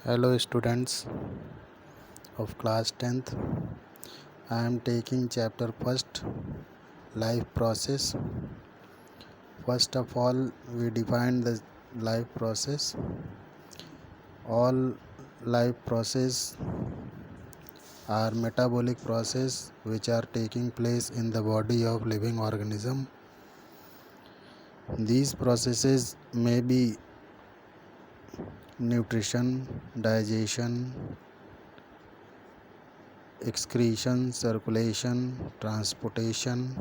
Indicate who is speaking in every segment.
Speaker 1: Hello students of class 10th. I am taking chapter first, life process. First of all, we define the life process. All life process are metabolic process which are taking place in the body of living organism. These processes may be nutrition, digestion, excretion, circulation, transportation,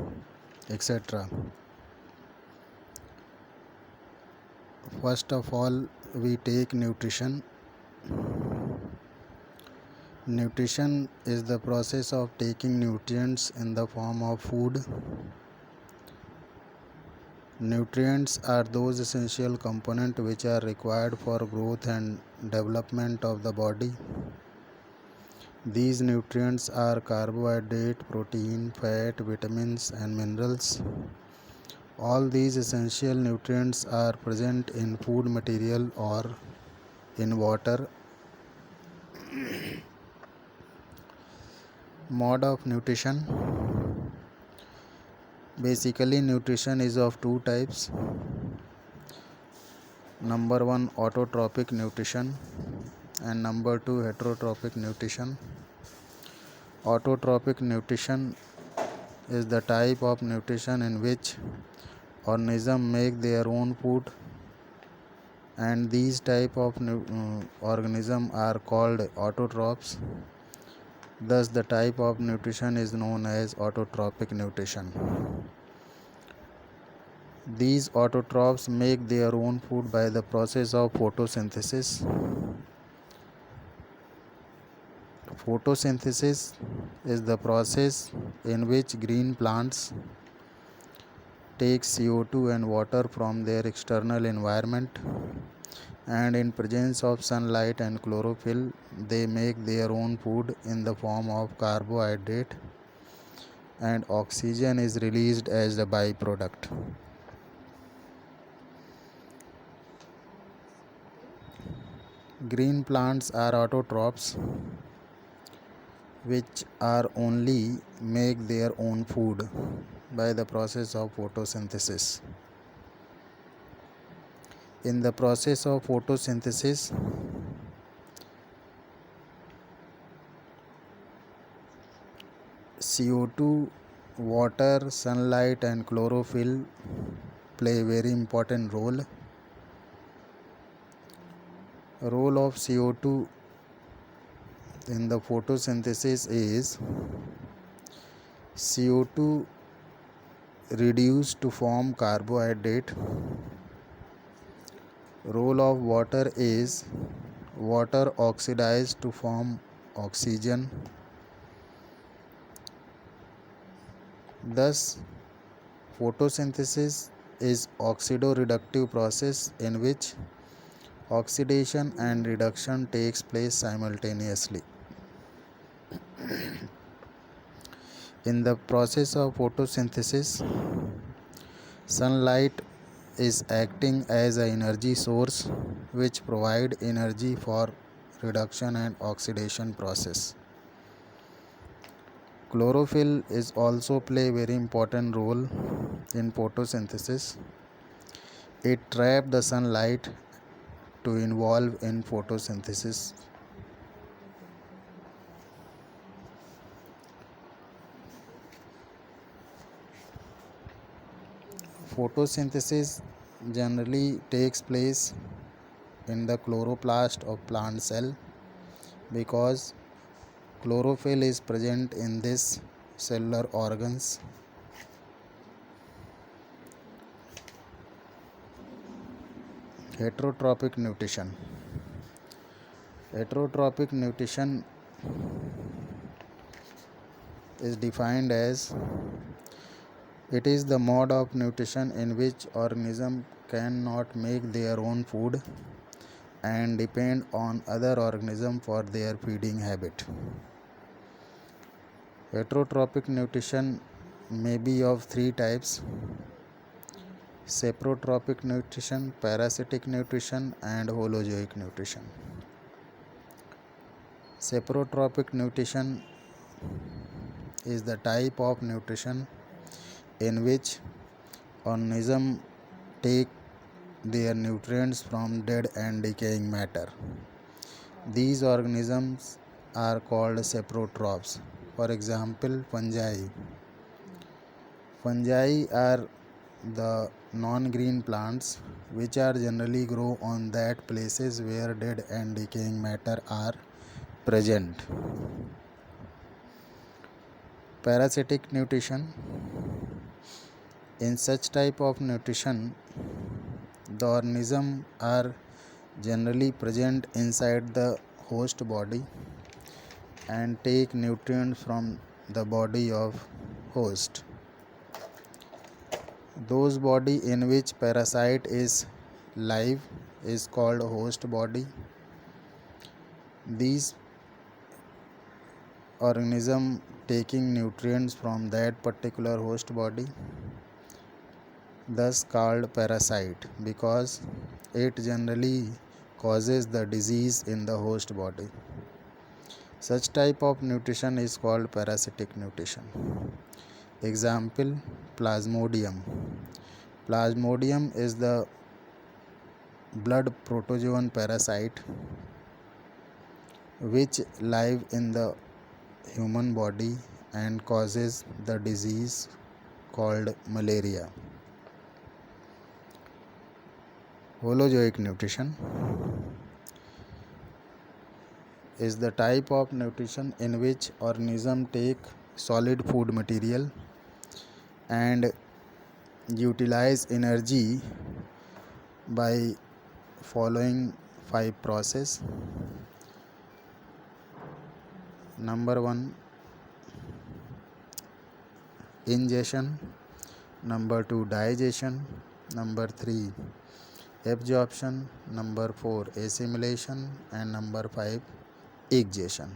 Speaker 1: etc. First of all, we take nutrition. Nutrition is the process of taking nutrients in the form of food. Nutrients are those essential components which are required for growth and development of the body. These nutrients are carbohydrate, protein, fat, vitamins, and minerals. All these essential nutrients are present in food material or in water. Mode of nutrition. Basically, nutrition is of two types. Number one, autotrophic nutrition, and number two, heterotrophic nutrition. Autotrophic nutrition is the type of nutrition in which organisms make their own food, and these type of organisms are called autotrophs. Thus, the type of nutrition is known as autotrophic nutrition. These autotrophs make their own food by the process of photosynthesis. Photosynthesis is the process in which green plants take CO2 and water from their external environment, and in presence of sunlight and chlorophyll, they make their own food in the form of carbohydrate, and oxygen is released as a byproduct. Green plants are autotrophs which are only make their own food by the process of photosynthesis. In the process of photosynthesis, CO2, water, sunlight, and chlorophyll play a very important role. Role of CO2 in the photosynthesis is CO2 reduced to form carbohydrate. Role of water is water oxidized to form oxygen. Thus, photosynthesis is oxidoreductive process in which oxidation and reduction takes place simultaneously. In the process of photosynthesis, sunlight is acting as an energy source which provide energy for reduction and oxidation process. Chlorophyll is also play very important role in photosynthesis. It traps the sunlight to involve in photosynthesis. Photosynthesis generally takes place in the chloroplast of plant cell because chlorophyll is present in this cellular organs. Heterotrophic nutrition. Heterotrophic nutrition is defined as it is the mode of nutrition in which organisms cannot make their own food and depend on other organisms for their feeding habit. Heterotrophic nutrition may be of three types: saprotrophic nutrition, parasitic nutrition, and holozoic nutrition. Saprotrophic nutrition is the type of nutrition in which organisms take their nutrients from dead and decaying matter. These organisms are called saprotrophs. For example, fungi. Fungi are the non-green plants which are generally grow on that places where dead and decaying matter are present. Parasitic nutrition. In such type of nutrition, the organisms are generally present inside the host body and take nutrients from the body of host. Those body in which parasite is live is called host body. These organism taking nutrients from that particular host body, thus called parasite, because it generally causes the disease in the host body. Such type of nutrition is called parasitic nutrition. Example, Plasmodium. Plasmodium is the blood protozoan parasite which live in the human body and causes the disease called malaria. Holozoic nutrition is the type of nutrition in which organisms take solid food material and utilize energy by following 5 processes. Number 1, ingestion. Number 2, digestion. Number 3, absorption. Number 4, assimilation. And number 5, exhaustion.